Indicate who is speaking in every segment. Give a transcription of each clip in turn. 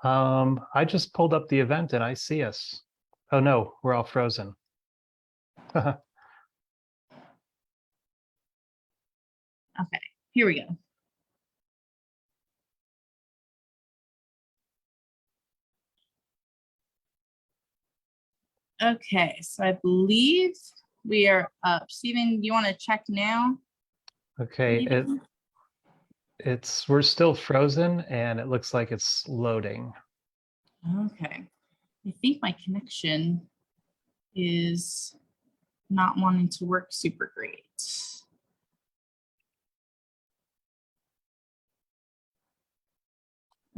Speaker 1: I just pulled up the event and I see us. Oh no, we're all frozen.
Speaker 2: Okay, here we go. Okay, so I believe we are up. Steven, do you want to check now?
Speaker 1: Okay, we're still frozen and it looks like it's loading.
Speaker 2: Okay, I think my connection is not wanting to work super great.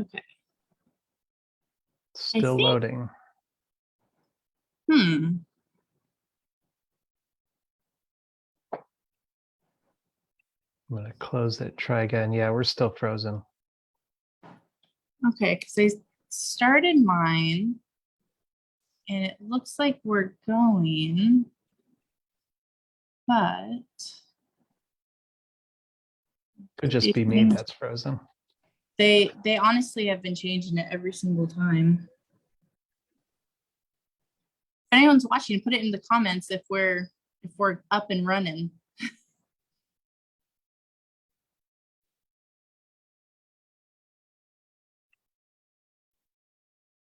Speaker 2: Okay.
Speaker 1: Still loading.
Speaker 2: I'm
Speaker 1: going to close it, try again. Yeah, we're still frozen.
Speaker 2: Okay, because I started mine and it looks like we're going, but
Speaker 1: Could just be me that's frozen.
Speaker 2: They honestly have been changing it every single time. If anyone's watching, put it in the comments if we're up and running.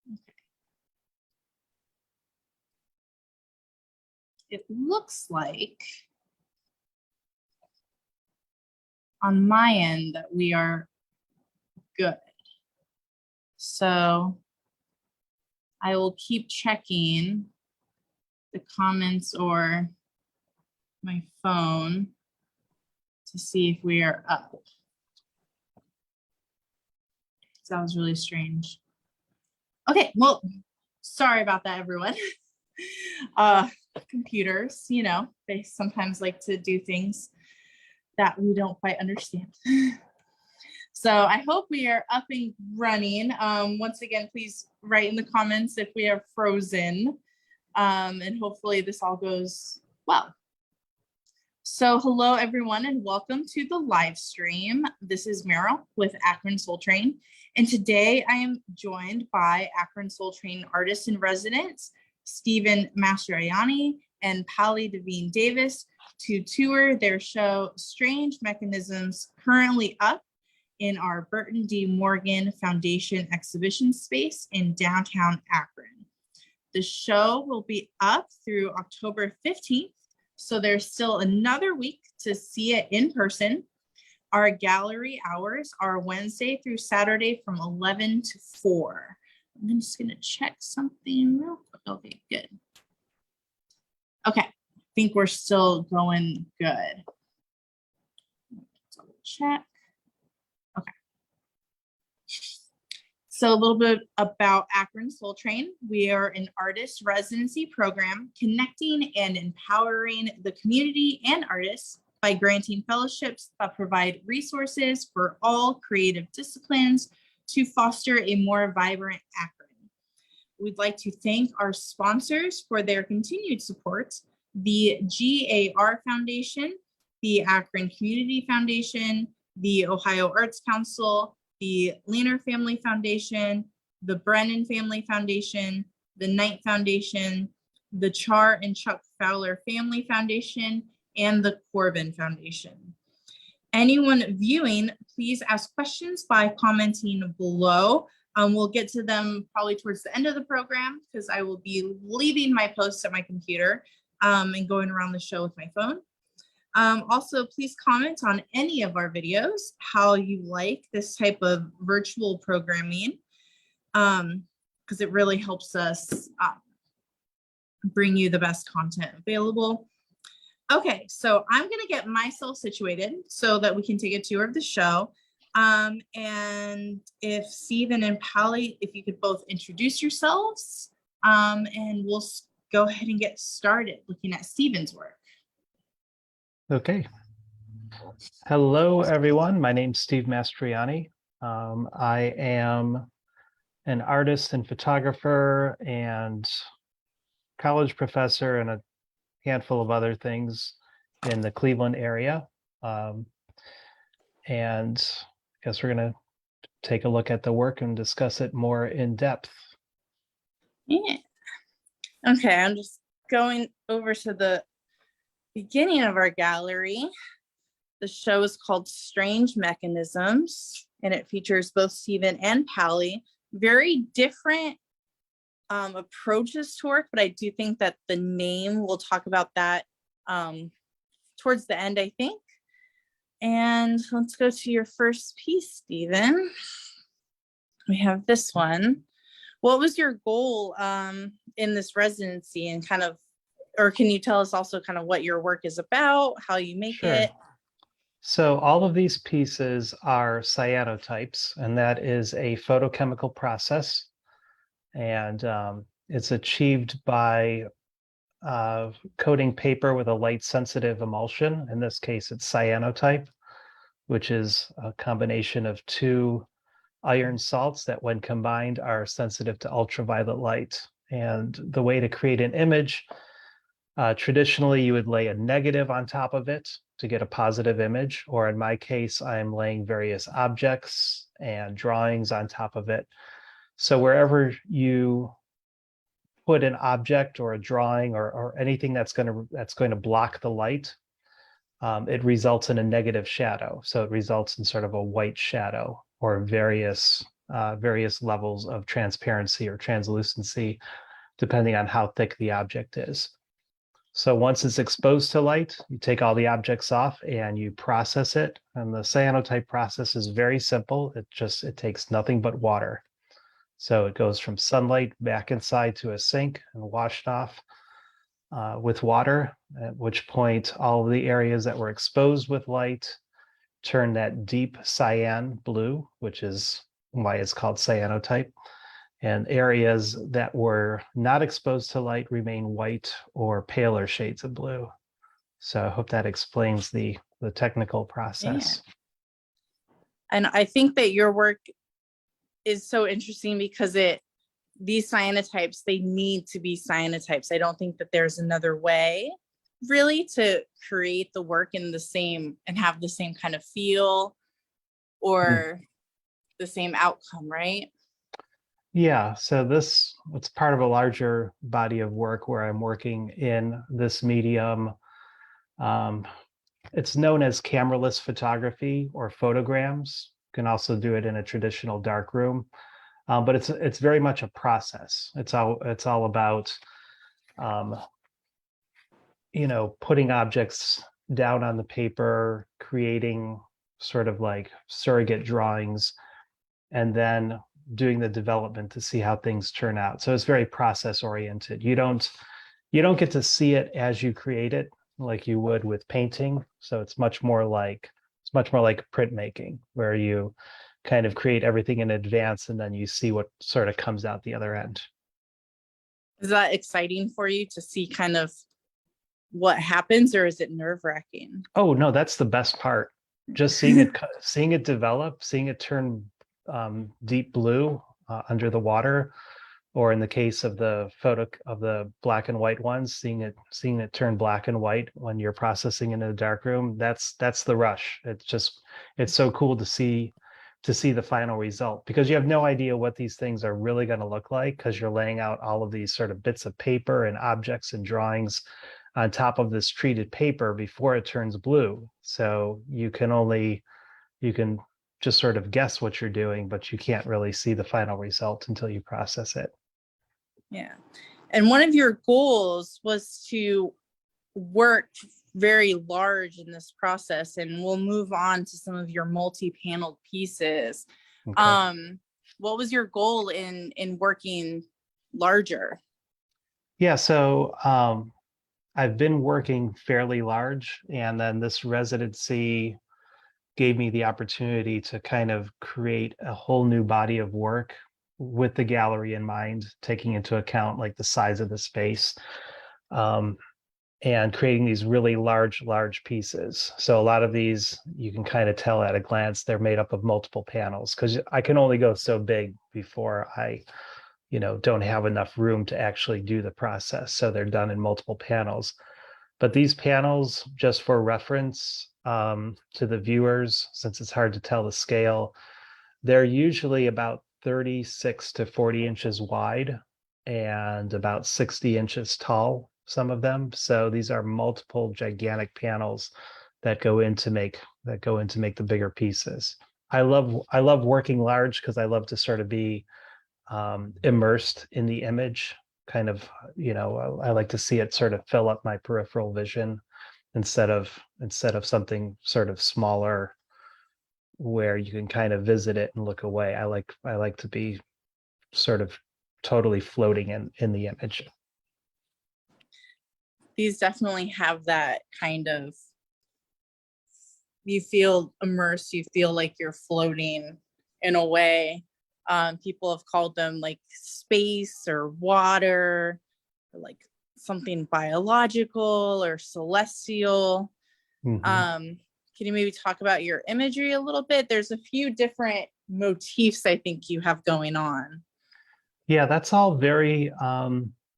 Speaker 2: Okay. It looks like on my end that we are good. So I will keep checking the comments or my phone to see if we are up. That was really strange. Okay, well, sorry about that, everyone. Computers, you know, they sometimes like to do things that we don't quite understand. So I hope we are up and running. Once again, please write in the comments if we are frozen. And hopefully this all goes well. So hello, everyone, and welcome to the live stream. This is Meryl with Akron Soul Train. And today I am joined by Akron Soul Train artist in residence, Stephen Mastroianni and Palli Davene Davis, to tour their show Strange Mechanisms, currently up in our Burton D. Morgan Foundation exhibition space in downtown Akron. The show will be up through October 15th, so there's still another week to see it in person. Our gallery hours are Wednesday through Saturday from 11 to 4. I'm just gonna check something real quick. Okay, good. Okay, I think we're still going good. Double check. Okay. So a little bit about Akron Soul Train. We are an artist residency program connecting and empowering the community and artists by granting fellowships that provide resources for all creative disciplines to foster a more vibrant Akron. We'd like to thank our sponsors for their continued support: the GAR Foundation, the Akron Community Foundation, the Ohio Arts Council, the Leaner Family Foundation, the Brennan Family Foundation, the Knight Foundation, the Char and Chuck Fowler Family Foundation, and the Corbin Foundation. Anyone viewing, please ask questions by commenting below. We'll get to them probably towards the end of the program because I will be leaving my post at my computer and going around the show with my phone. Also, please comment on any of our videos, how you like this type of virtual programming, because it really helps us bring you the best content available. Okay, so I'm gonna get myself situated so that we can take a tour of the show. And if Stephen and Palli, if you could both introduce yourselves, and we'll go ahead and get started looking at Stephen's work.
Speaker 1: Okay. Hello, everyone. My name's Steve Mastroianni. I am an artist and photographer and college professor and a handful of other things in the Cleveland area. And I guess we're going to take a look at the work and discuss it more in depth.
Speaker 2: Yeah. Okay, I'm just going over to the beginning of our gallery. The show is called Strange Mechanisms, and it features both Stephen and Palli. Very different approaches to work, but I do think that the name, we'll talk about that towards the end, I think. And let's go to your first piece, Stephen. We have this one. What was your goal in this residency, and kind of, or can you tell us also kind of what your work is about, how you make
Speaker 1: Sure.
Speaker 2: it?
Speaker 1: So all of these pieces are cyanotypes, and that is a photochemical process. And it's achieved by coating paper with a light-sensitive emulsion. In this case, it's cyanotype, which is a combination of two iron salts that, when combined, are sensitive to ultraviolet light. And the way to create an image, traditionally, you would lay a negative on top of it to get a positive image, or in my case, I'm laying various objects and drawings on top of it. So wherever you put an object or a drawing or anything that's going to block the light, it results in a negative shadow. So it results in sort of a white shadow, or various levels of transparency or translucency, depending on how thick the object is. So once it's exposed to light, you take all the objects off and you process it. And the cyanotype process is very simple. It takes nothing but water. So it goes from sunlight back inside to a sink and washed off with water, at which point all of the areas that were exposed with light turn that deep cyan blue, which is why it's called cyanotype. And areas that were not exposed to light remain white or paler shades of blue. So I hope that explains the technical process.
Speaker 2: Yeah. And I think that your work is so interesting because these cyanotypes, they need to be cyanotypes. I don't think that there's another way really to create the work in the same and have the same kind of feel or the same outcome, right?
Speaker 1: Yeah, so it's part of a larger body of work where I'm working in this medium. It's known as cameraless photography or photograms. You can also do it in a traditional darkroom, but it's very much a process. It's all about putting objects down on the paper, creating sort of like surrogate drawings, and then doing the development to see how things turn out. So it's very process oriented. You don't get to see it as you create it like you would with painting. So it's much more like printmaking, where you kind of create everything in advance and then you see what sort of comes out the other end.
Speaker 2: Is that exciting for you to see kind of what happens, or is it nerve-wracking?
Speaker 1: Oh no, that's the best part. Just seeing it develop, seeing it turn deep blue under the water, or in the case of the photo of the black and white ones, seeing it turn black and white when you're processing in a dark room. That's the rush. It's so cool to see the final result, because you have no idea what these things are really going to look like, because you're laying out all of these sort of bits of paper and objects and drawings on top of this treated paper before it turns blue. So you can just sort of guess what you're doing, but you can't really see the final result until you process it.
Speaker 2: Yeah. And one of your goals was to work very large in this process, and we'll move on to some of your multi-paneled pieces. Okay. What was your goal in working larger?
Speaker 1: Yeah, so I've been working fairly large, and then this residency gave me the opportunity to kind of create a whole new body of work with the gallery in mind, taking into account like the size of the space, and creating these really large pieces. So a lot of these, you can kind of tell at a glance, they're made up of multiple panels, because I can only go so big before I don't have enough room to actually do the process. So they're done in multiple panels. But these panels, just for reference to the viewers, since it's hard to tell the scale, They're usually about 36 to 40 inches wide and about 60 inches tall, some of them. So these are multiple gigantic panels that go in to make the bigger pieces. I love working large because I love to sort of be immersed in the image. Kind of, I like to see it sort of fill up my peripheral vision instead of something sort of smaller where you can kind of visit it and look away. I like to be sort of totally floating in the image.
Speaker 2: These definitely have that kind of, you feel immersed, you feel like you're floating in a way. People have called them like space or water, or like something biological or celestial.
Speaker 1: Mhm.
Speaker 2: Can you maybe talk about your imagery a little bit? There's a few different motifs I think you have going on.
Speaker 1: Yeah, that's all very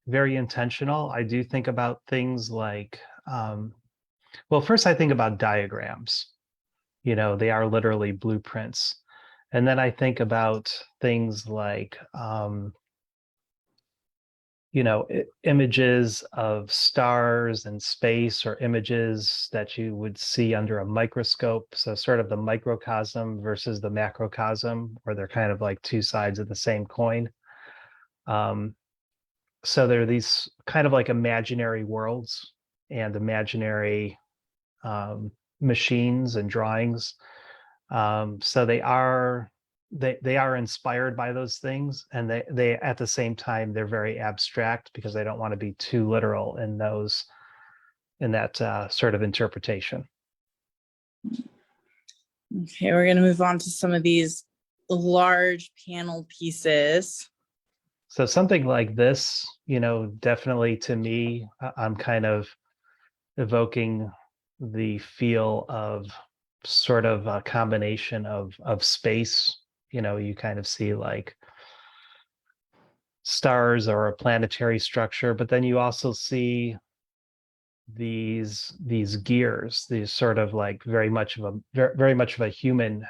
Speaker 1: intentional. I do think about things like, well, first I think about diagrams. They are literally blueprints. And then I think about things like, images of stars and space, or images that you would see under a microscope. So sort of the microcosm versus the macrocosm, where they're kind of like two sides of the same coin. Um, so there are these kind of like imaginary worlds and imaginary machines and drawings. So they are inspired by those things, and they at the same time they're very abstract because they don't want to be too literal in that sort of interpretation.
Speaker 2: Okay, we're going to move on to some of these large panel pieces.
Speaker 1: So something like this, definitely to me, I'm kind of evoking the feel of sort of a combination of space. You kind of see like stars or a planetary structure, but then you also see these gears, these sort of like very much of a human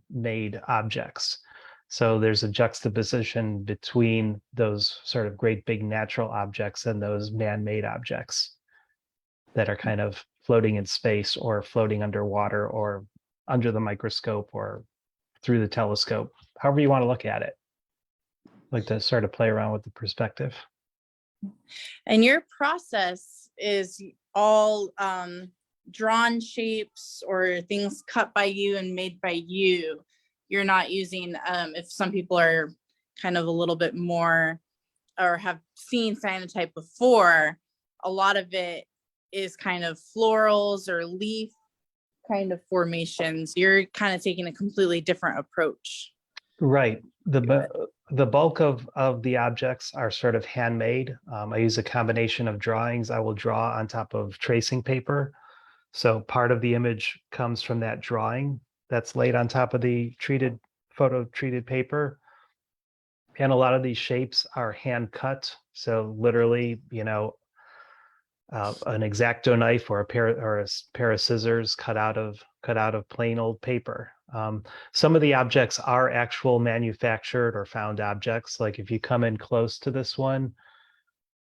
Speaker 1: made objects. So there's a juxtaposition between those sort of great big natural objects and those man-made objects that are kind of floating in space or floating underwater or under the microscope or through the telescope, however you want to look at it. Like to sort of play around with the perspective.
Speaker 2: And your process is all drawn shapes or things cut by you and made by you. You're not using, if some people are kind of a little bit more or have seen cyanotype before, a lot of it is kind of florals or leaf kind of formations. You're kind of taking a completely different approach.
Speaker 1: Right. The bulk of the objects are sort of handmade. I use a combination of drawings. I will draw on top of tracing paper. So part of the image comes from that drawing that's laid on top of the photo treated paper. And a lot of these shapes are hand cut. So literally, an X-Acto knife or a pair of scissors cut out of plain old paper. Some of the objects are actual manufactured or found objects. Like if you come in close to this one,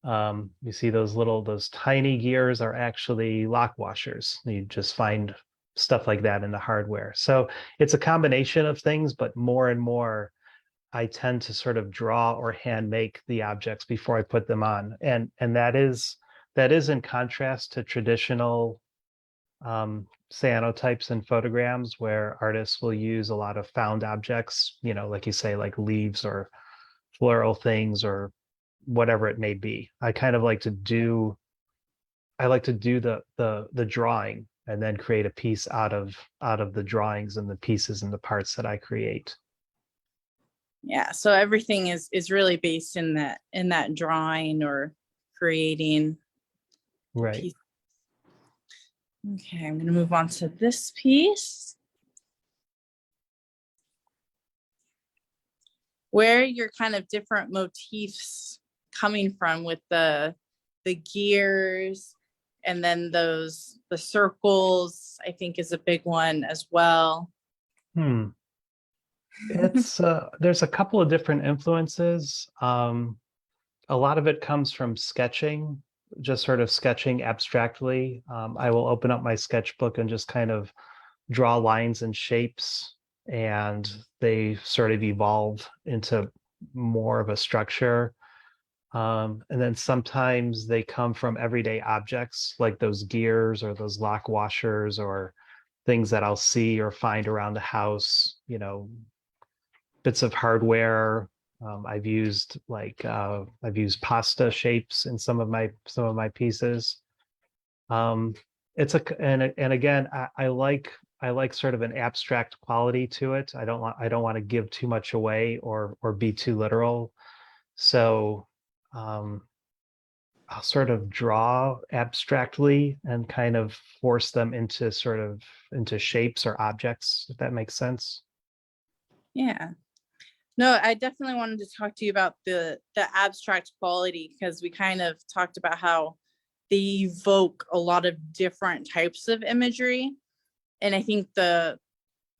Speaker 1: you see those tiny gears are actually lock washers. You just find stuff like that in the hardware. So it's a combination of things, but more and more I tend to sort of draw or hand make the objects before I put them on. And that is in contrast to traditional cyanotypes and photograms where artists will use a lot of found objects, like you say, like leaves or floral things or whatever it may be. I like to do the drawing and then create a piece out of the drawings and the pieces and the parts that I create.
Speaker 2: Yeah, so everything is really based in that drawing or creating.
Speaker 1: Right.
Speaker 2: Piece. Okay, I'm going to move on to this piece where your kind of different motifs coming from with the gears, and then the circles I think is a big one as well.
Speaker 1: It's there's a couple of different influences. A lot of it comes from sketching, just sort of sketching abstractly. I will open up my sketchbook and just kind of draw lines and shapes, and they sort of evolve into more of a structure. And then sometimes they come from everyday objects like those gears or those lock washers or things that I'll see or find around the house, bits of hardware. I've used pasta shapes in some of my pieces. Um, and again, I like sort of an abstract quality to it. I don't want to give too much away or be too literal. So um, I'll sort of draw abstractly and kind of force them into shapes or objects, if that makes sense.
Speaker 2: Yeah. No, I definitely wanted to talk to you about the abstract quality, because we kind of talked about how they evoke a lot of different types of imagery. And I think the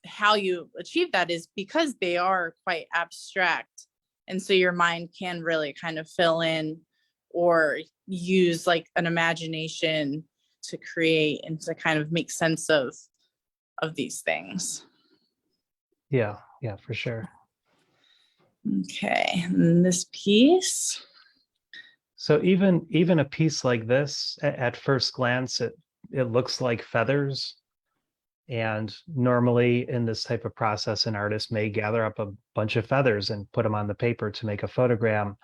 Speaker 2: how you achieve that is because they are quite abstract. And so your mind can really kind of fill in or use like an imagination to create and to kind of make sense of these things.
Speaker 1: Yeah, yeah, for sure.
Speaker 2: Okay, and this piece.
Speaker 1: So even a piece like this, at first glance, it looks like feathers. And normally in this type of process, an artist may gather up a bunch of feathers and put them on the paper to make a photogram.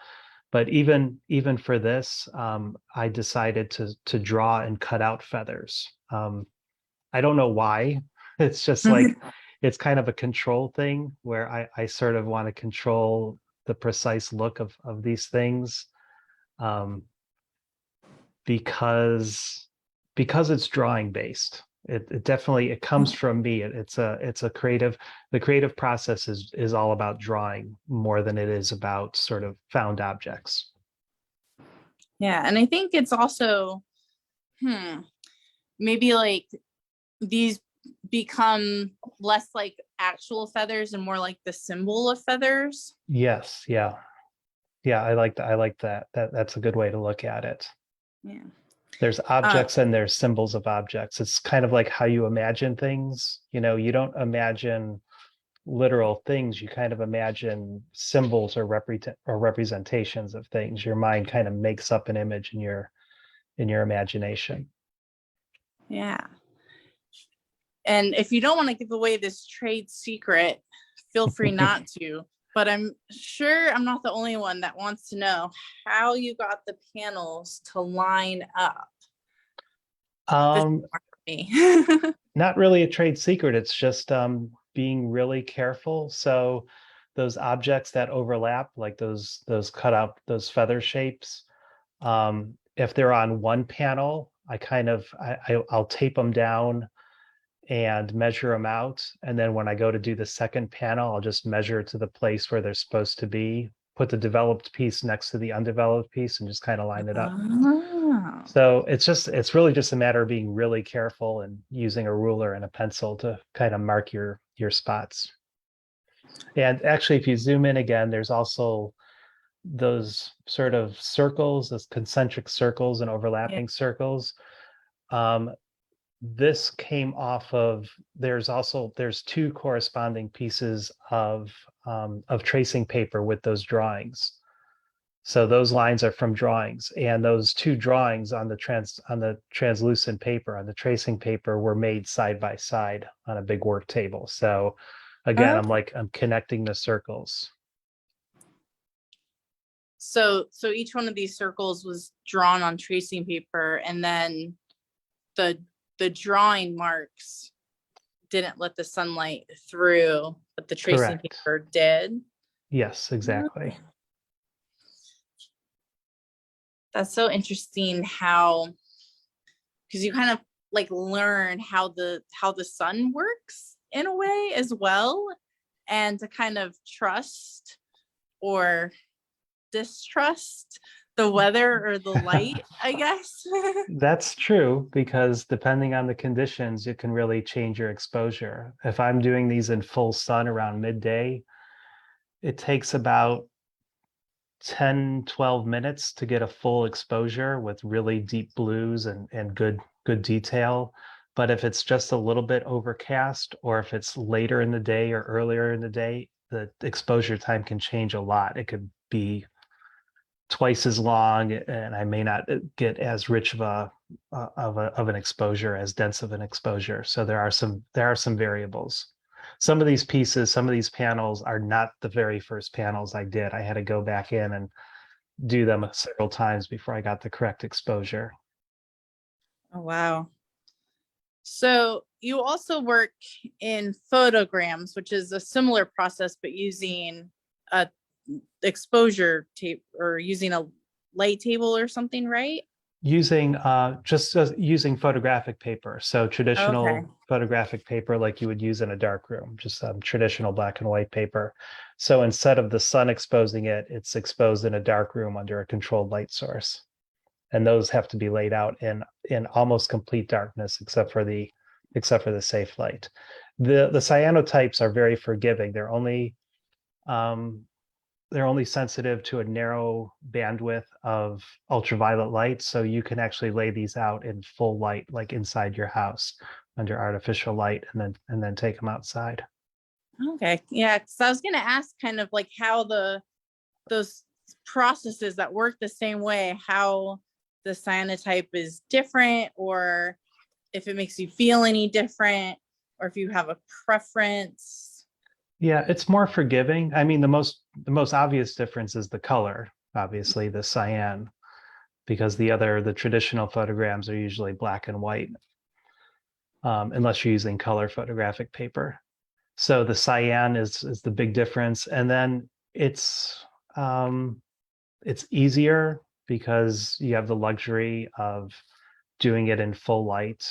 Speaker 1: But even for this, I decided to draw and cut out feathers. I don't know why. It's just like it's kind of a control thing where I sort of want to control the precise look of these things, um, because it's drawing based. It definitely it comes from me. It's a creative. The creative process is all about drawing more than it is about sort of found objects.
Speaker 2: Yeah, and I think it's also maybe like these become less like actual feathers and more like the symbol of feathers.
Speaker 1: Yes, yeah, yeah. I like that. That's a good way to look at it.
Speaker 2: Yeah.
Speaker 1: There's
Speaker 2: Uh,
Speaker 1: objects and there's symbols of objects. It's kind of like how you imagine things. You don't imagine literal things. You kind of imagine symbols or representations of things. Your mind kind of makes up an image in your imagination.
Speaker 2: yeah. And if you don't want to give away this trade secret, feel free not to. But I'm sure I'm not the only one that wants to know how you got the panels to line up. This
Speaker 1: Um,
Speaker 2: is me.
Speaker 1: Not really a trade secret. It's just being really careful. So those objects that overlap, like those cut out those feather shapes, if they're on one panel, I'll tape them down and measure them out. And then when I go to do the second panel, I'll just measure to the place where they're supposed to be, put the developed piece next to the undeveloped piece and just kind of line it up.
Speaker 2: Oh.
Speaker 1: So it's really just a matter of being really careful and using a ruler and a pencil to kind of mark your spots. And actually, if you zoom in again, there's also those sort of circles, those concentric circles and
Speaker 2: Yeah.
Speaker 1: overlapping circles. Um, this came off of there's two corresponding pieces of tracing paper with those drawings. So those lines are from drawings, and those two drawings on the translucent paper, on the tracing paper, were made side by side on a big work table. So again,
Speaker 2: Okay.
Speaker 1: I'm connecting the circles.
Speaker 2: So each one of these circles was drawn on tracing paper, and then the the drawing marks didn't let the sunlight through, but the tracing
Speaker 1: Correct.
Speaker 2: paper did.
Speaker 1: Yes, exactly.
Speaker 2: That's so interesting how, because you kind of like learn how the sun works in a way as well, and to kind of trust or distrust the weather or the light, I guess.
Speaker 1: That's true, because depending on the conditions, it can really change your exposure. If I'm doing these in full sun around midday, it takes about 10, 12 minutes to get a full exposure with really deep blues and good detail. But if it's just a little bit overcast, or if it's later in the day or earlier in the day, the exposure time can change a lot. It could be twice as long, and I may not get as rich of an exposure, as dense of an exposure. So there are some variables. Some of these pieces, some of these panels are not the very first panels I did. I had to go back in and do them several times before I got the correct exposure.
Speaker 2: Oh, wow. So you also work in photograms, which is a similar process, but using a exposure tape or using a light table or something, right?
Speaker 1: Using just using photographic paper. So traditional
Speaker 2: Okay.
Speaker 1: photographic paper like you would use in a dark room, just traditional black and white paper. So instead of the sun exposing it, it's exposed in a dark room under a controlled light source. And those have to be laid out in almost complete darkness, except for the safe light. The cyanotypes are very forgiving. They're only sensitive to a narrow bandwidth of ultraviolet light, so you can actually lay these out in full light, like inside your house under artificial light, and then take them outside.
Speaker 2: Okay. Yeah, because I was gonna ask kind of like how those processes that work the same way, how the cyanotype is different, or if it makes you feel any different, or if you have a preference.
Speaker 1: Yeah, it's more forgiving. I mean, the most obvious difference is the color, obviously, the cyan, because the traditional photograms are usually black and white, unless you're using color photographic paper. So the cyan is the big difference. And then it's easier because you have the luxury of doing it in full light.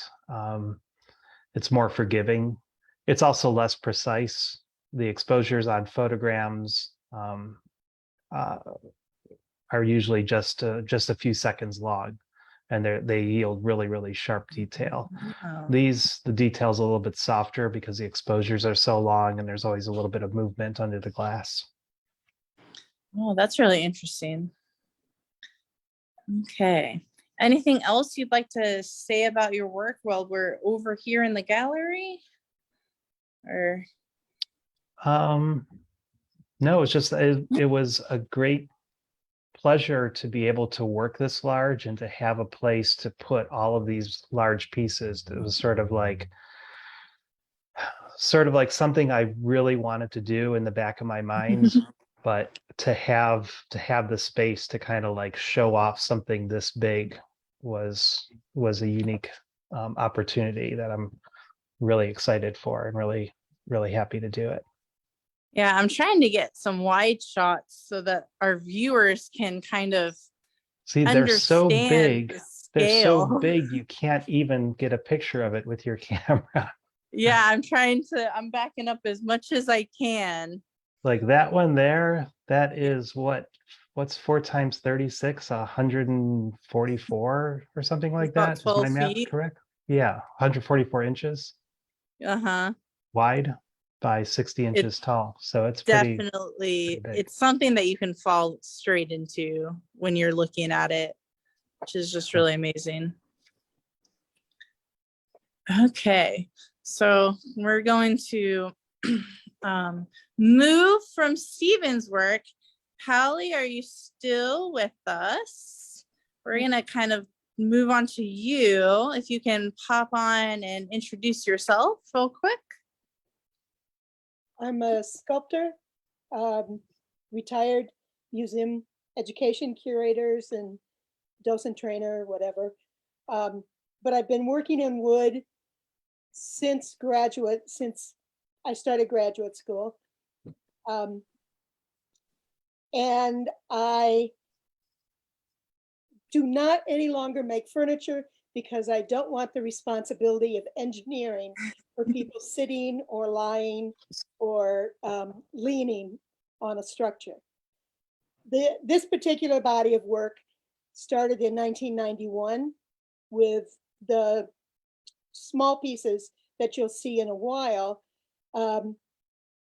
Speaker 1: It's more forgiving. It's also less precise. The exposures on photograms uh, are usually just a few seconds long, and they yield really sharp detail.
Speaker 2: Oh.
Speaker 1: The detail's a little bit softer because the exposures are so long, and there's always a little bit of movement under the glass.
Speaker 2: Oh, that's really interesting. Okay. Anything else you'd like to say about your work while we're over here in the gallery? Or
Speaker 1: No, it's just it was a great pleasure to be able to work this large and to have a place to put all of these large pieces. It was sort of like something I really wanted to do in the back of my mind, but to have the space to kind of like show off something this big was a unique opportunity that I'm really excited for, and really happy to do it.
Speaker 2: yeah, I'm trying to get some wide shots so that our viewers can kind of
Speaker 1: See, they're so
Speaker 2: understand
Speaker 1: big.
Speaker 2: the
Speaker 1: They're so
Speaker 2: scale.
Speaker 1: big you can't even get a picture of it with your camera.
Speaker 2: Yeah, I'm backing up as much as I can.
Speaker 1: Like that one there, that is what's 4 times 36, 144 or something
Speaker 2: It's
Speaker 1: like
Speaker 2: about
Speaker 1: that. Is my
Speaker 2: 12
Speaker 1: math
Speaker 2: feet.
Speaker 1: correct? Yeah, 144 inches
Speaker 2: Uh-huh.
Speaker 1: wide by 60
Speaker 2: It
Speaker 1: inches tall. So it's pretty
Speaker 2: definitely,
Speaker 1: big.
Speaker 2: it's something that you can fall straight into when you're looking at it, which is just really amazing. Okay, so we're going to move from Stephen's work. Palli, are you still with us? We're gonna kind of move on to you. If you can pop on and introduce yourself real quick.
Speaker 3: I'm a sculptor, retired museum education curators and docent trainer, whatever. But I've been working in wood since I started graduate school. And I do not any longer make furniture because I don't want the responsibility of engineering for people sitting or lying or leaning on a structure. This particular body of work started in 1991 with the small pieces that you'll see in a while,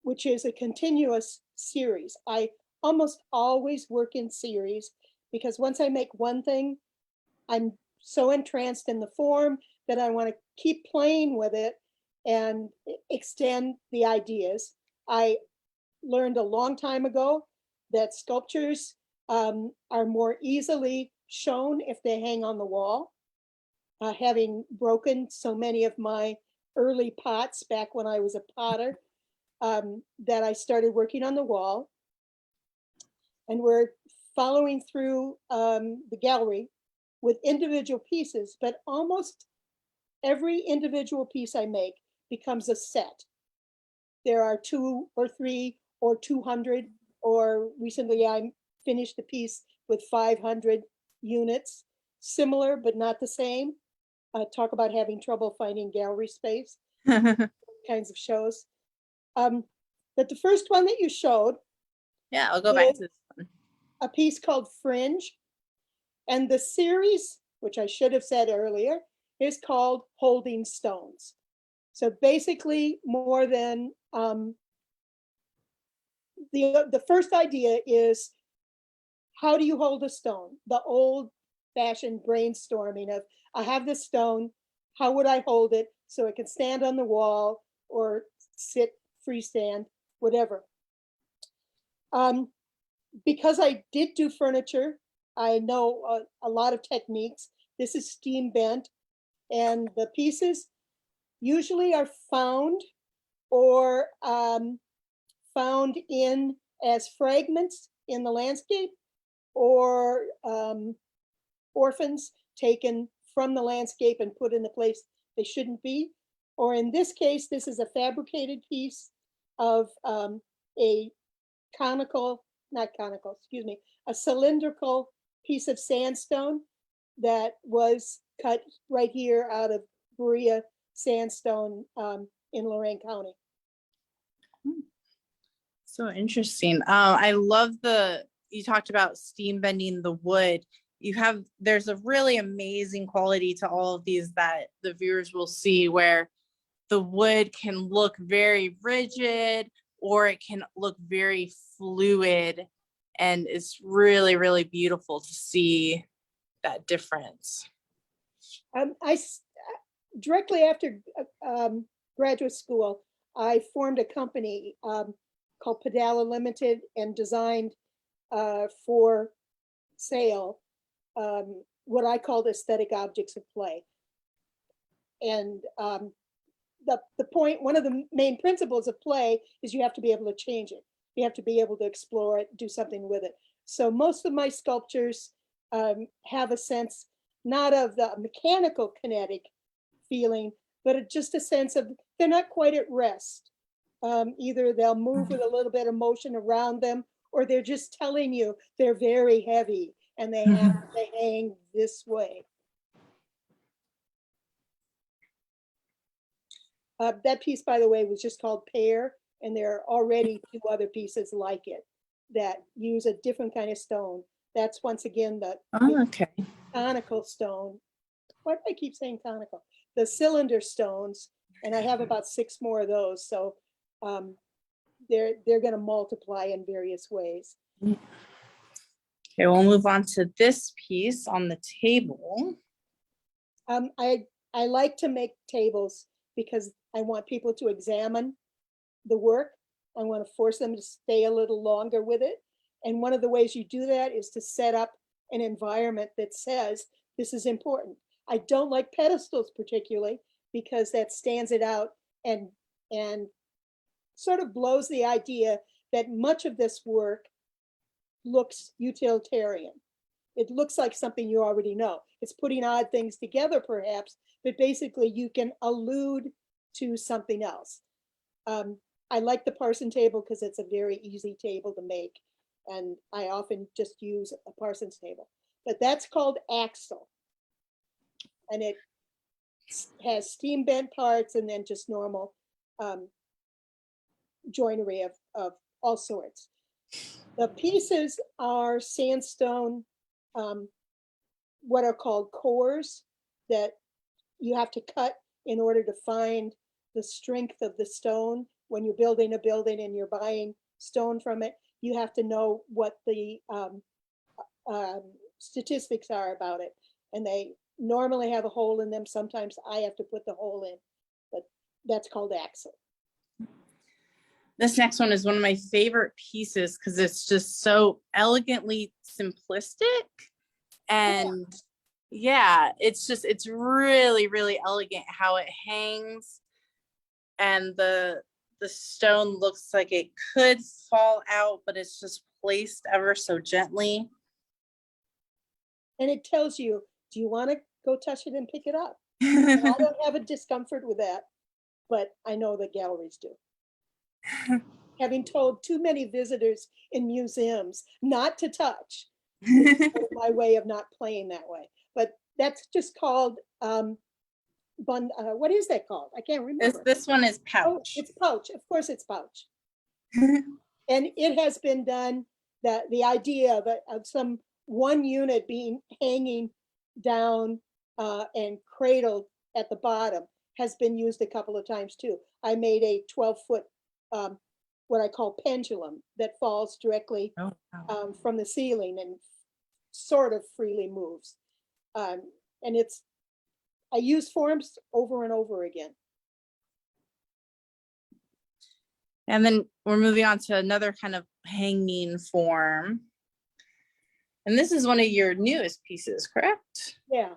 Speaker 3: which is a continuous series. I almost always work in series because once I make one thing, I'm so entranced in the form that I want to keep playing with it and extend the ideas. I learned a long time ago that sculptures are more easily shown if they hang on the wall. Having broken so many of my early pots back when I was a potter, that I started working on the wall. And we're following through the gallery with individual pieces, but almost every individual piece I make becomes a set. There are 2 or 3 or 200, or recently I finished a piece with 500 units, similar but not the same. Talk about having trouble finding gallery space, kinds of shows. But the first one that you showed,
Speaker 2: Yeah, I'll go back to this one.
Speaker 3: a piece called Fringe. And the series, which I should have said earlier, is called Holding Stones. So basically more than, the first idea is, how do you hold a stone? The old fashioned brainstorming of, I have this stone, how would I hold it so it can stand on the wall or sit freestand, whatever. Because I did do furniture, I know a lot of techniques. This is steam bent, and the pieces usually are found or found in as fragments in the landscape, or orphans taken from the landscape and put in a place they shouldn't be. Or in this case, this is a fabricated piece of a a cylindrical piece of sandstone that was cut right here out of Berea sandstone in Lorain County.
Speaker 2: So interesting. I love you talked about steam bending the wood. There's a really amazing quality to all of these that the viewers will see, where the wood can look very rigid or it can look very fluid, and it's really, really beautiful to see that difference.
Speaker 3: Directly after graduate school, I formed a company called Padala Limited and designed for sale what I called aesthetic objects of play. And the point, one of the main principles of play is you have to be able to change it. You have to be able to explore it, do something with it. So most of my sculptures have a sense, not of the mechanical kinetic feeling, but just a sense of they're not quite at rest. Either they'll move with a little bit of motion around them, or they're just telling you they're very heavy and they have to hang this way. That piece, by the way, was just called Pear, and there are already 2 other pieces like it that use a different kind of stone. That's once again the conical stone. Why do I keep saying conical? The cylinder stones, and I have about 6 more of those. So they're going to multiply in various ways.
Speaker 2: Okay, we'll move on to this piece on the table.
Speaker 3: I like to make tables because I want people to examine the work. I want to force them to stay a little longer with it. And one of the ways you do that is to set up an environment that says, this is important. I don't like pedestals particularly because that stands it out and sort of blows the idea that much of this work looks utilitarian. It looks like something you already know. It's putting odd things together perhaps, but basically you can allude to something else. I like the Parson table because it's a very easy table to make. And I often just use a Parsons table, but that's called axle. And it has steam bent parts and then just normal joinery of all sorts. The pieces are sandstone what are called cores that you have to cut in order to find the strength of the stone. When you're building a building and you're buying stone from it, you have to know what the statistics are about it. And they normally have a hole in them. Sometimes I have to put the hole in, but that's called axle.
Speaker 2: This next one is one of my favorite pieces because it's just so elegantly simplistic. And yeah, it's really, really elegant how it hangs. And the stone looks like it could fall out, but it's just placed ever so gently.
Speaker 3: And it tells you, do you want to go touch it and pick it up? I don't have a discomfort with that, but I know the galleries do. Having told too many visitors in museums not to touch, my way of not playing that way. But that's just called, what is that called? I can't remember.
Speaker 2: This one is pouch.
Speaker 3: Oh, it's pouch. Of course it's pouch. And it has been done, that the idea of some one unit being hanging down and cradled at the bottom has been used a couple of times too. I made a 12-foot, what I call pendulum, that falls directly from the ceiling and sort of freely moves. And I use forms over and over again.
Speaker 2: And then we're moving on to another kind of hanging form. And this is one of your newest pieces, correct?
Speaker 3: Yeah.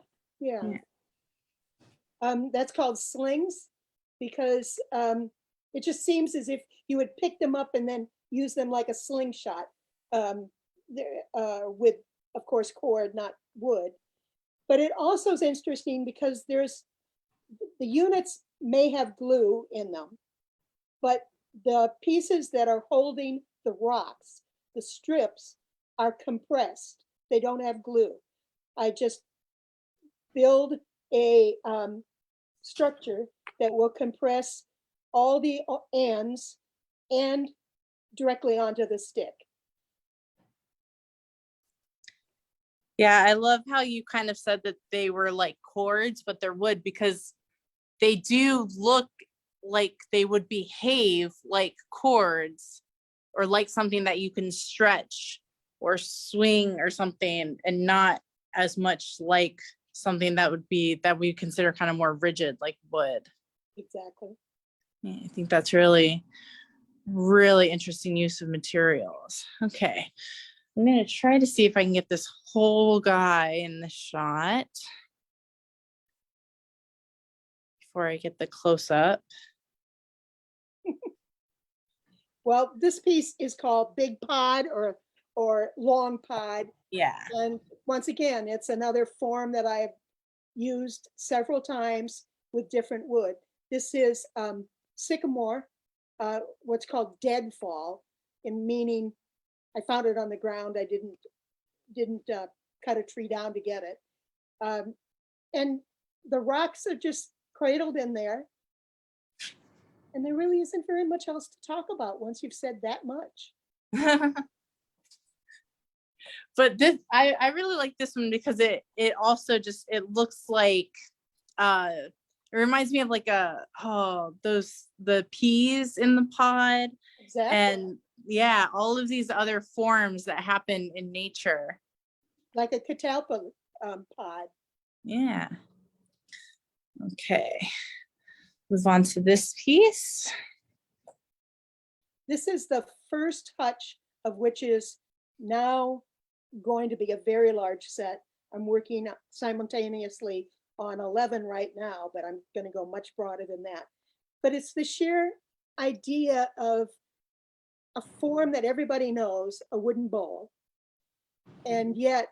Speaker 3: That's called slings, because it just seems as if you would pick them up and then use them like a slingshot, with, of course, cord, not wood. But it also is interesting because the units may have glue in them, but the pieces that are holding the rocks, the strips, are compressed. They don't have glue. I just build a structure that will compress all the ends and directly onto the stick.
Speaker 2: Yeah, I love how you kind of said that they were like cords, but they're wood, because they do look like they would behave like cords, or like something that you can stretch or swing or something, and not as much like something that we consider kind of more rigid, like wood.
Speaker 3: Exactly.
Speaker 2: Yeah, I think that's really, really interesting use of materials. Okay, I'm going to try to see if I can get this whole guy in the shot before I get the close up.
Speaker 3: Well, this piece is called Big Pod or Long Pod.
Speaker 2: Yeah.
Speaker 3: And once again, it's another form that I've used several times with different wood. This is sycamore, what's called deadfall, in meaning I found it on the ground. I didn't cut a tree down to get it. And the rocks are just cradled in there. And there really isn't very much else to talk about once you've said that much.
Speaker 2: But this, I really like this one because it also just, it looks like, it reminds me of like the peas in the pod.
Speaker 3: Exactly.
Speaker 2: And yeah, all of these other forms that happen in nature.
Speaker 3: Like a catalpa pod.
Speaker 2: Yeah. Okay. Move on to this piece.
Speaker 3: This is the first hutch of which is now going to be a very large set. I'm working simultaneously on 11 right now, but I'm going to go much broader than that. But it's the sheer idea of a form that everybody knows, a wooden bowl, and yet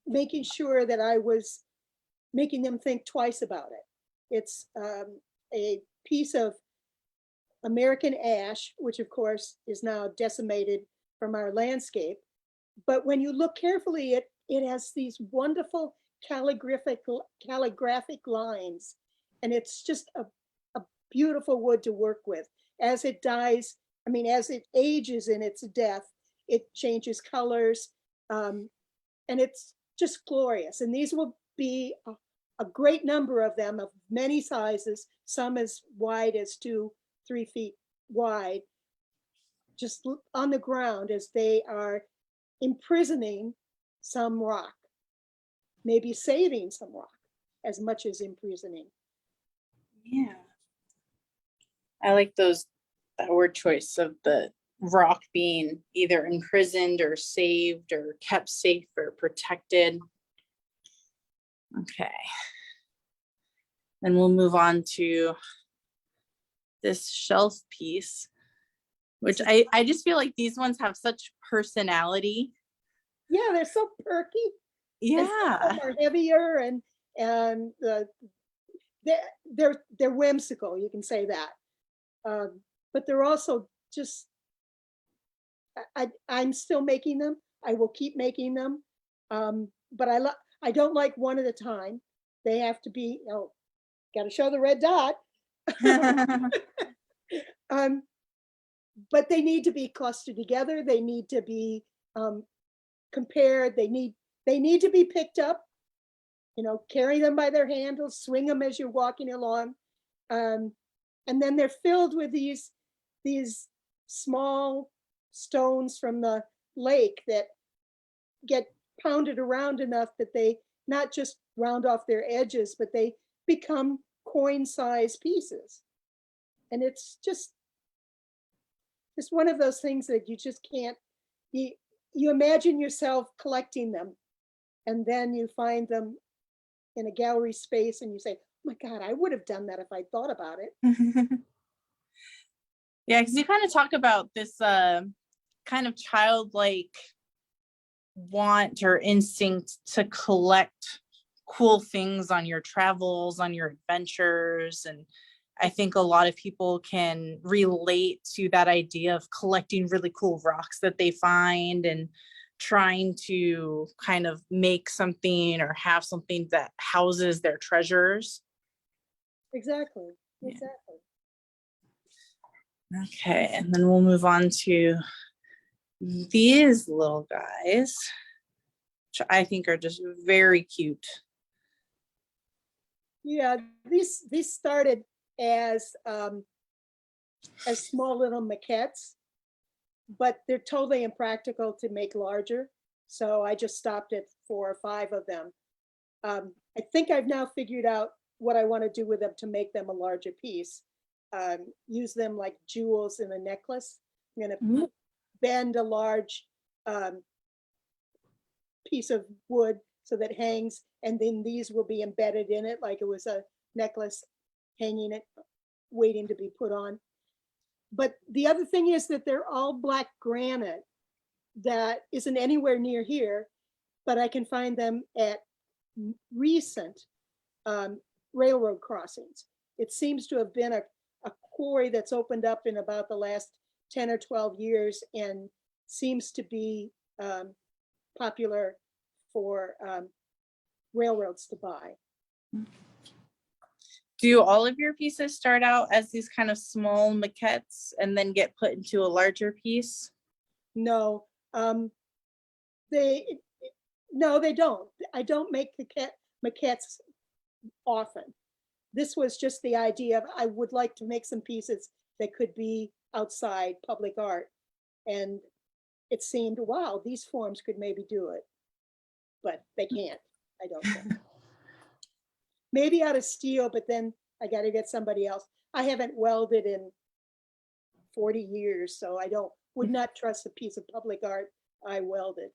Speaker 3: making sure that I was making them think twice about it. It's a piece of American ash, which of course is now decimated from our landscape. But when you look carefully, it has these wonderful calligraphic lines. And it's just a beautiful wood to work with. As it dies, as it ages in its death, it changes colors. And it's just glorious. And these will be a great number of them of many sizes, some as wide as 2-3 feet wide, just on the ground as they are imprisoning some rock, maybe saving some rock as much as imprisoning.
Speaker 2: Yeah. I like that word choice of the rock being either imprisoned or saved or kept safe or protected. Okay. Then we'll move on to this shelf piece, which I just feel like these ones have such personality.
Speaker 3: Yeah, they're so perky.
Speaker 2: Yeah.
Speaker 3: And some are heavier and they're whimsical, you can say that. But they're also just, I'm still making them. I will keep making them. But I don't like one at a time. They have to be, got to show the red dot. But they need to be clustered together. They need to be compared. They need to be picked up, carry them by their handles, swing them as you're walking along. And then they're filled with these small stones from the lake that get pounded around enough that they not just round off their edges, but they become coin-sized pieces. And it's just one of those things that you just can't, you imagine yourself collecting them, and then you find them in a gallery space and you say, oh my God, I would have done that if I thought about it.
Speaker 2: Yeah, because you kind of talk about this kind of childlike want or instinct to collect cool things on your travels, on your adventures. And I think a lot of people can relate to that idea of collecting really cool rocks that they find and trying to kind of make something or have something that houses their treasures.
Speaker 3: Exactly.
Speaker 2: Yeah.
Speaker 3: Exactly.
Speaker 2: Okay, and then we'll move on to these little guys, which I think are just very cute.
Speaker 3: Yeah, these started as small little maquettes, but they're totally impractical to make larger. So I just stopped at 4 or 5 of them. I think I've now figured out what I want to do with them to make them a larger piece. Use them like jewels in a necklace. I'm going to bend a large piece of wood so that hangs, and then these will be embedded in it like it was a necklace hanging it, waiting to be put on. But the other thing is that they're all black granite that isn't anywhere near here, but I can find them at recent railroad crossings. It seems to have been a quarry that's opened up in about the last 10 or 12 years and seems to be popular for railroads to buy.
Speaker 2: Do all of your pieces start out as these kind of small maquettes and then get put into a larger piece?
Speaker 3: No, they don't. I don't make maquettes often. This was just the idea of I would like to make some pieces that could be outside public art. And it seemed, wow, these forms could maybe do it, but they can't, I don't think. Maybe out of steel, but then I got to get somebody else. I haven't welded in 40 years, so I would not trust a piece of public art I welded.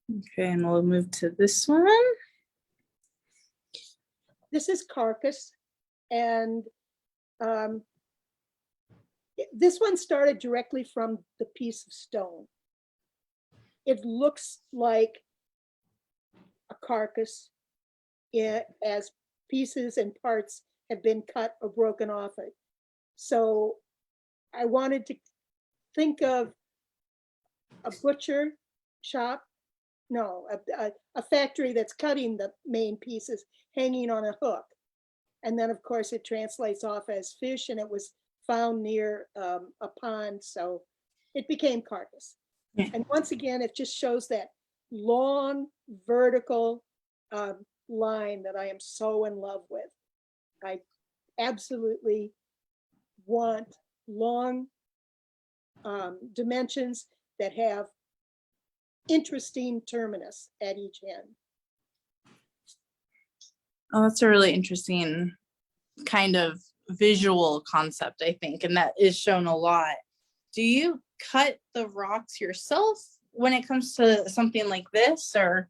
Speaker 2: Okay, and we'll move to this one.
Speaker 3: This is Carcass, and this one started directly from the piece of stone. It looks like a carcass as pieces and parts have been cut or broken off it. So I wanted to think of a butcher shop, no, a factory that's cutting the main pieces hanging on a hook. And then of course it translates off as fish, and it was found near a pond, so it became Carcass. Yeah. And once again, it just shows that long vertical line that I am so in love with. I absolutely want long dimensions that have interesting terminus at each end.
Speaker 2: Oh, that's a really interesting kind of visual concept, I think, and that is shown a lot. Do you cut the rocks yourself when it comes to something like this, or?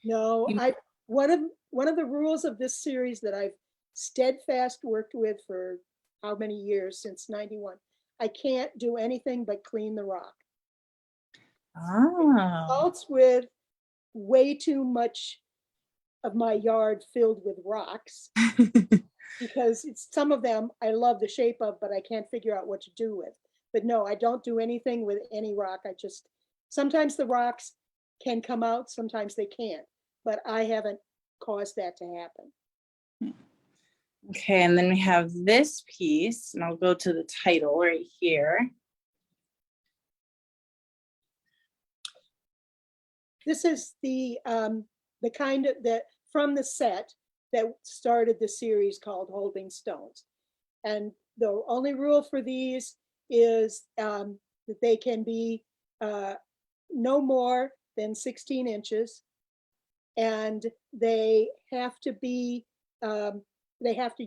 Speaker 3: No, one of the rules of this series that I've steadfast worked with for how many years, since 91, I can't do anything but clean the rock.
Speaker 2: Oh.
Speaker 3: Results with way too much of my yard filled with rocks because it's some of them I love the shape of, but I can't figure out what to do with. But no, I don't do anything with any rock. I just, sometimes the rocks can come out, sometimes they can't, but I haven't caused that to happen.
Speaker 2: Okay, and then we have this piece, and I'll go to the title right here.
Speaker 3: This is the kind of that from the set that started the series called Holding Stones. And the only rule for these is that they can be no more than 16 inches. And they have to be, they have to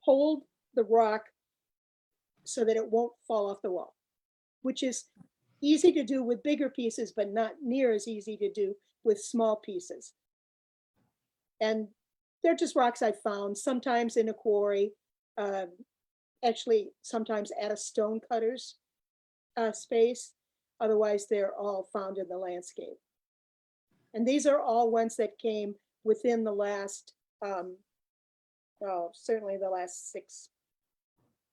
Speaker 3: hold the rock so that it won't fall off the wall, which is easy to do with bigger pieces, but not near as easy to do with small pieces. And they're just rocks I found, sometimes in a quarry, actually sometimes at a stone cutter's space. Otherwise, they're all found in the landscape. And these are all ones that came within the last, certainly the last 6.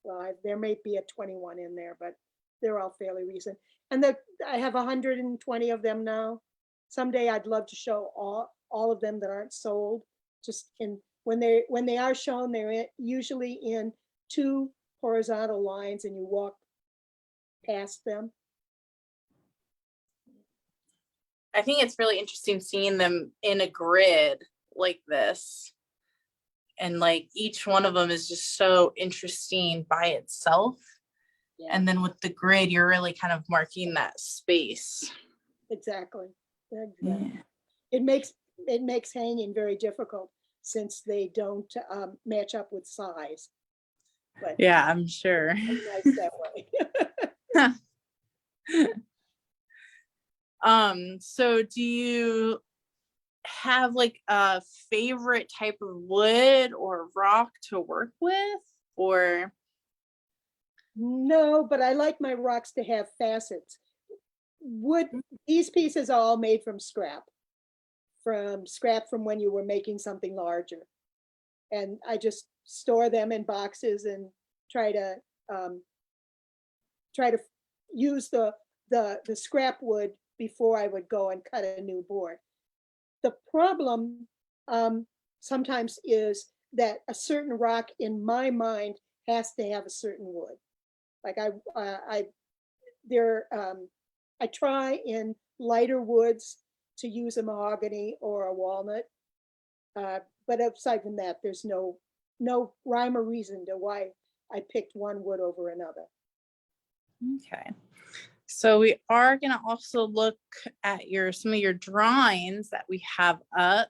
Speaker 3: Well, there may be a 21 in there, but they're all fairly recent. And I have 120 of them now. Someday I'd love to show all of them that aren't sold. Just when they are shown, they're usually in 2 horizontal lines, and you walk past them.
Speaker 2: I think it's really interesting seeing them in a grid like this. And like each one of them is just so interesting by itself. Yeah. And then with the grid, you're really kind of marking that space.
Speaker 3: Exactly.
Speaker 2: Yeah.
Speaker 3: It makes hanging very difficult since they don't match up with size. But
Speaker 2: yeah, I'm sure.
Speaker 3: Nice that way.
Speaker 2: So do you have like a favorite type of wood or rock to work with, or?
Speaker 3: No, but I like my rocks to have facets. These pieces are all made from scrap from when you were making something larger. And I just store them in boxes and try to use the scrap wood before I would go and cut a new board. The problem sometimes is that a certain rock in my mind has to have a certain wood. Like I try in lighter woods to use a mahogany or a walnut, but aside from that, there's no rhyme or reason to why I picked one wood over another.
Speaker 2: Okay. So we are going to also look at some of your drawings that we have up.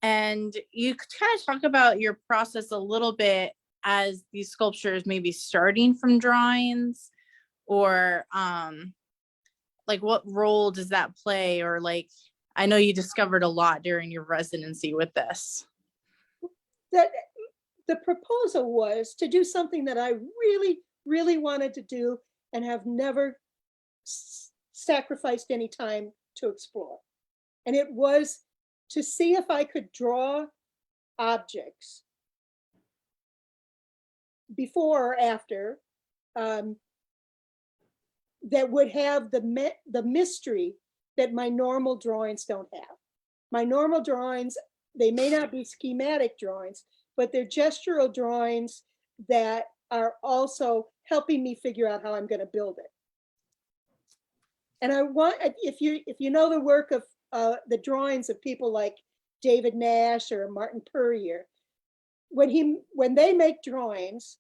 Speaker 2: And you could kind of talk about your process a little bit as these sculptures maybe starting from drawings, or like what role does that play? Or like, I know you discovered a lot during your residency with this.
Speaker 3: The proposal was to do something that I really, really wanted to do and have never sacrificed any time to explore. And it was to see if I could draw objects before or after that would have the mystery that my normal drawings don't have. My normal drawings, they may not be schematic drawings, but they're gestural drawings that are also helping me figure out how I'm going to build it. And I want, if you know the work of the drawings of people like David Nash or Martin Purrier, when they make drawings,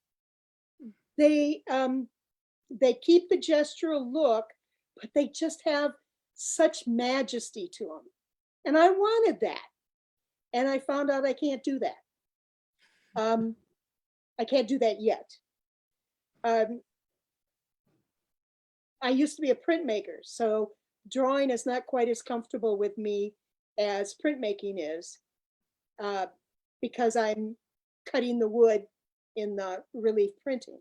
Speaker 3: they keep the gestural look, but they just have such majesty to them. And I wanted that. And I found out I can't do that. I can't do that yet. I used to be a printmaker, so drawing is not quite as comfortable with me as printmaking is, because I'm cutting the wood in the relief printing.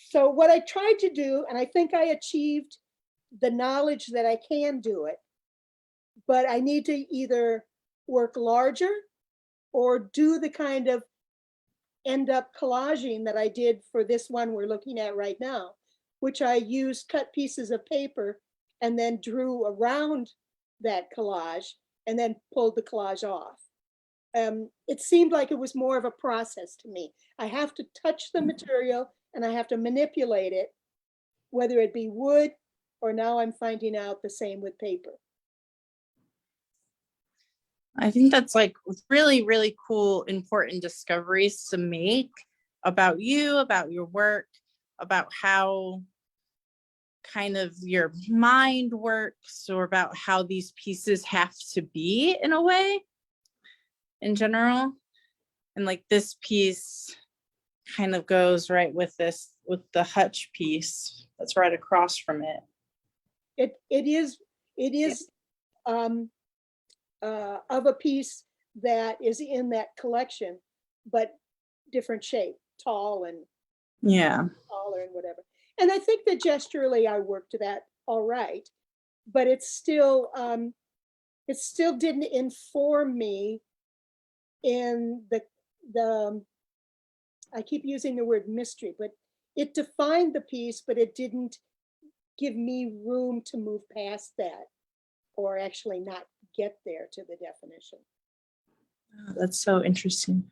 Speaker 3: So what I tried to do, and I think I achieved the knowledge that I can do it, but I need to either work larger or do the kind of end up collaging that I did for this one we're looking at right now, which I used cut pieces of paper and then drew around that collage and then pulled the collage off. It seemed like it was more of a process to me. I have to touch the material and I have to manipulate it, whether it be wood or now I'm finding out the same with paper.
Speaker 2: I think that's like really, really cool, important discoveries to make about you, about your work, about how kind of your mind works, or about how these pieces have to be in a way in general. And like this piece kind of goes right with this, with the hutch piece that's right across from it.
Speaker 3: It is of a piece that is in that collection, but different shape, tall and taller and whatever. And I think that gesturally I worked that all right, but it still didn't inform me in the I keep using the word mystery, but it defined the piece, but it didn't give me room to move past that, or actually not get there to the definition.
Speaker 2: Oh, that's so interesting.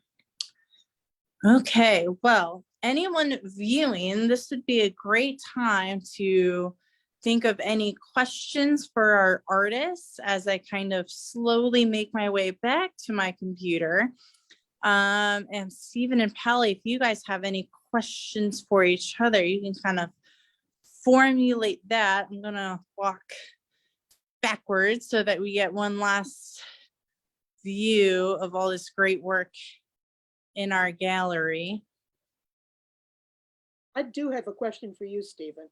Speaker 2: Okay, well, anyone viewing, this would be a great time to think of any questions for our artists as I kind of slowly make my way back to my computer. And Stephen and Palli, if you guys have any questions for each other, you can kind of formulate that. I'm gonna walk backwards so that we get one last view of all this great work in our gallery.
Speaker 3: I do have a question for you, Stephen.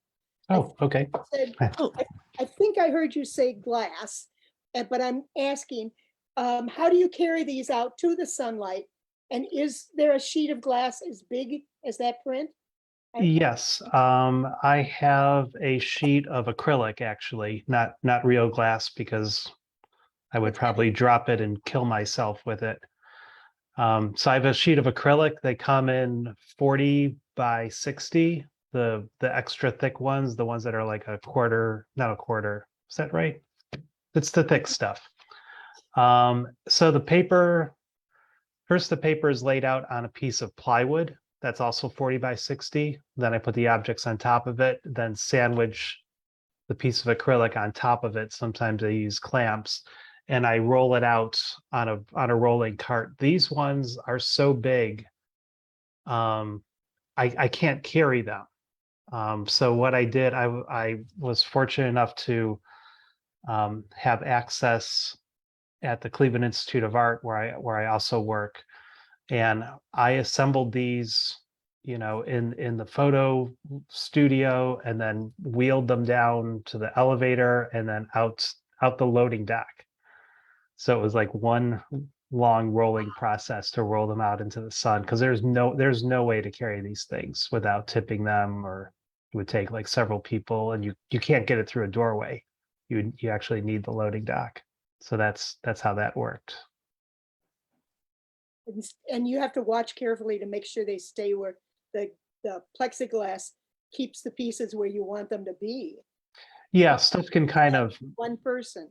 Speaker 1: Oh, okay.
Speaker 3: I think I heard you say glass, but I'm asking, how do you carry these out to the sunlight? And is there a sheet of glass as big as that print?
Speaker 1: Yes, I have a sheet of acrylic, actually, not real glass, because I would probably drop it and kill myself with it. So I have a sheet of acrylic. They come in 40 by 60, the extra thick ones, the ones that are like a quarter, not a quarter. Is that right? It's the thick stuff. So the paper, first the paper is laid out on a piece of plywood that's also 40 by 60. Then I put the objects on top of it, then sandwich the piece of acrylic on top of it. Sometimes I use clamps, and I roll it out on a rolling cart. These ones are so big, I can't carry them. So what I did, I was fortunate enough to have access at the Cleveland Institute of Art, where I also work, and I assembled these, in the photo studio, and then wheeled them down to the elevator and then out the loading dock. So it was like one long rolling process to roll them out into the sun, because there's no way to carry these things without tipping them, or it would take like several people, and you can't get it through a doorway. You actually need the loading dock. So that's how that worked.
Speaker 3: And you have to watch carefully to make sure they stay where the plexiglass keeps the pieces where you want them to be.
Speaker 1: Yeah, stuff can kind of
Speaker 3: one person.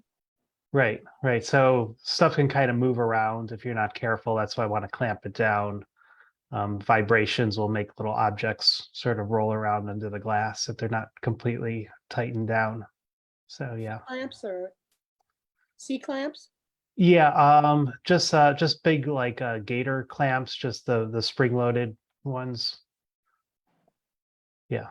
Speaker 1: Right. So stuff can kind of move around if you're not careful. That's why I want to clamp it down. Vibrations will make little objects sort of roll around under the glass if they're not completely tightened down. So yeah.
Speaker 3: Clamps or C-clamps?
Speaker 1: Yeah, just big like gator clamps, just the spring-loaded ones. Yeah.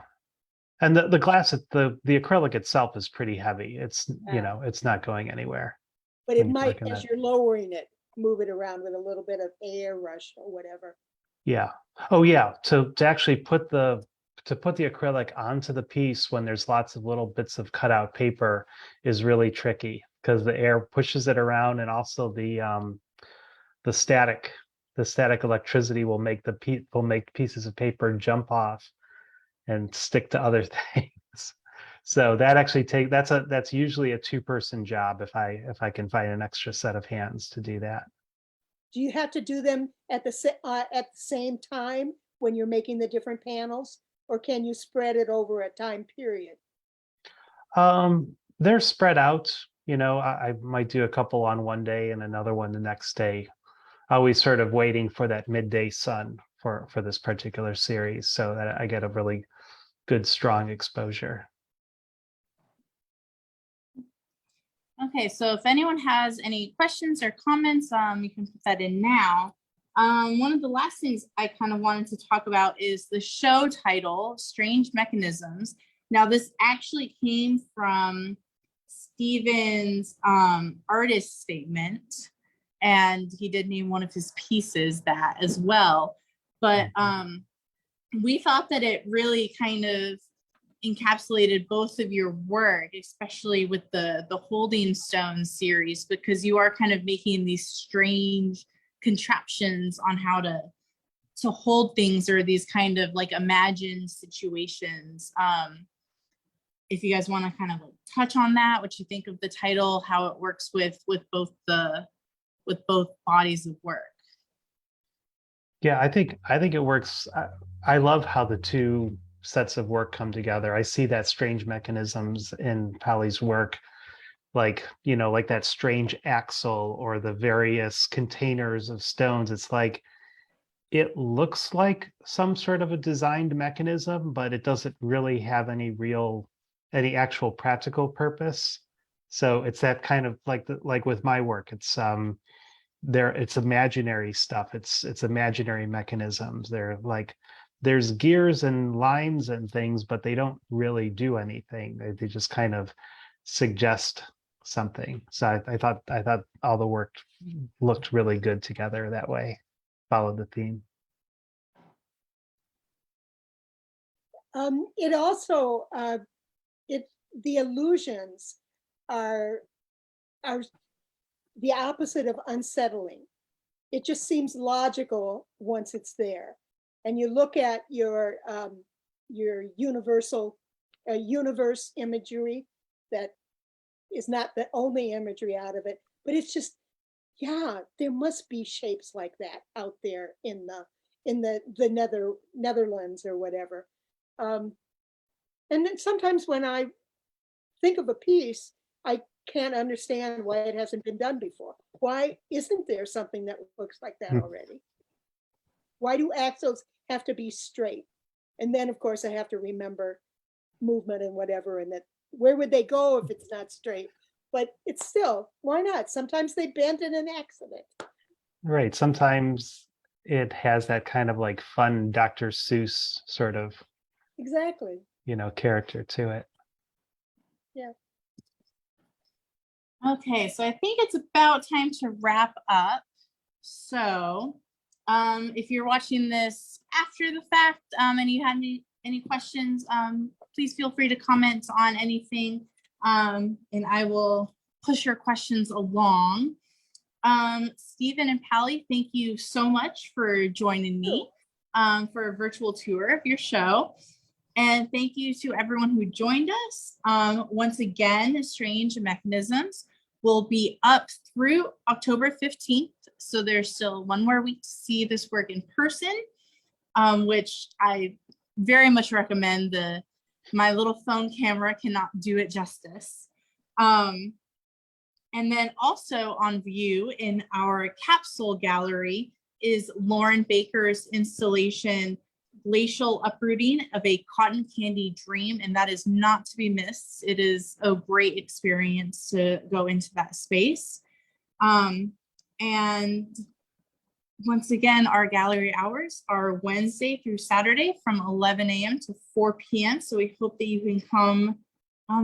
Speaker 1: And the glass, the acrylic itself is pretty heavy. It's, you know, it's not going anywhere.
Speaker 3: But
Speaker 1: when
Speaker 3: it
Speaker 1: you're
Speaker 3: might,
Speaker 1: working
Speaker 3: as
Speaker 1: that.
Speaker 3: you're lowering it, move it around with a little bit of air rush or whatever.
Speaker 1: Yeah. Oh yeah. To actually put the acrylic onto the piece when there's lots of little bits of cutout paper is really tricky because the air pushes it around, and also the static electricity will make pieces of paper jump off and stick to other things. So that actually that's usually a two-person job if I can find an extra set of hands to do that.
Speaker 3: Do you have to do them at the same time when you're making the different panels, or can you spread it over a time period?
Speaker 1: They're spread out. You know, I might do a couple on one day and another one the next day. Always sort of waiting for that midday sun for this particular series, so that I get a really good strong exposure.
Speaker 2: Okay, so if anyone has any questions or comments, you can put that in now. One of the last things I kind of wanted to talk about is the show title, Strange Mechanisms. Now, this actually came from Stephen's artist statement, and he did name one of his pieces that as well. But we thought that it really kind of encapsulated both of your work, especially with the Holding Stone series, because you are kind of making these strange contraptions on how to hold things, or these kind of like imagined situations. If you guys want to kind of like touch on that, what you think of the title, how it works with both bodies of work.
Speaker 1: Yeah, I think it works. I love how the two sets of work come together. I see that strange mechanisms in Palli's work, like, you know, like that strange axle or the various containers of stones. It's like it looks like some sort of a designed mechanism, but it doesn't really have any actual practical purpose. So it's that kind of like with my work, it's it's imaginary stuff. It's imaginary mechanisms. They're like there's gears and lines and things, but they don't really do anything. They just kind of suggest something. So I thought all the work looked really good together that way. Followed the theme.
Speaker 3: It also the illusions are the opposite of unsettling. It just seems logical once it's there. And you look at your universe imagery that is not the only imagery out of it, but it's just, yeah, there must be shapes like that out there in the Netherlands or whatever. And then sometimes when I think of a piece, I can't understand why it hasn't been done before. Why isn't there something that looks like that already? Why do axles have to be straight? And then, of course, I have to remember movement and whatever, and that where would they go if it's not straight? But it's still, why not? Sometimes they bend in an accident.
Speaker 1: Right. Sometimes it has that kind of like fun Dr. Seuss sort of,
Speaker 3: Exactly.
Speaker 1: you know, character to it.
Speaker 3: Yeah.
Speaker 2: Okay, so I think it's about time to wrap up. So if you're watching this after the fact and you have any questions, please feel free to comment on anything, and I will push your questions along. Stephen and Palli, thank you so much for joining me for a virtual tour of your show. And thank you to everyone who joined us. Once again, Strange Mechanisms will be up through October 15th. So there's still one more week to see this work in person, which I very much recommend. My little phone camera cannot do it justice. And then also on view in our capsule gallery, is Lauren Baker's installation, Glacial Uprooting of a Cotton Candy Dream, and that is not to be missed. It is a great experience to go into that space. And once again, our gallery hours are Wednesday through Saturday from 11 a.m. to 4 p.m. So we hope that you can come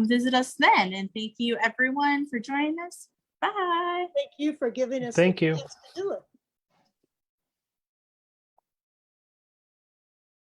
Speaker 2: visit us then. And thank you everyone for joining us. Bye.
Speaker 3: Thank you for giving us.
Speaker 1: Thank
Speaker 3: the
Speaker 1: you.
Speaker 3: chance to do it.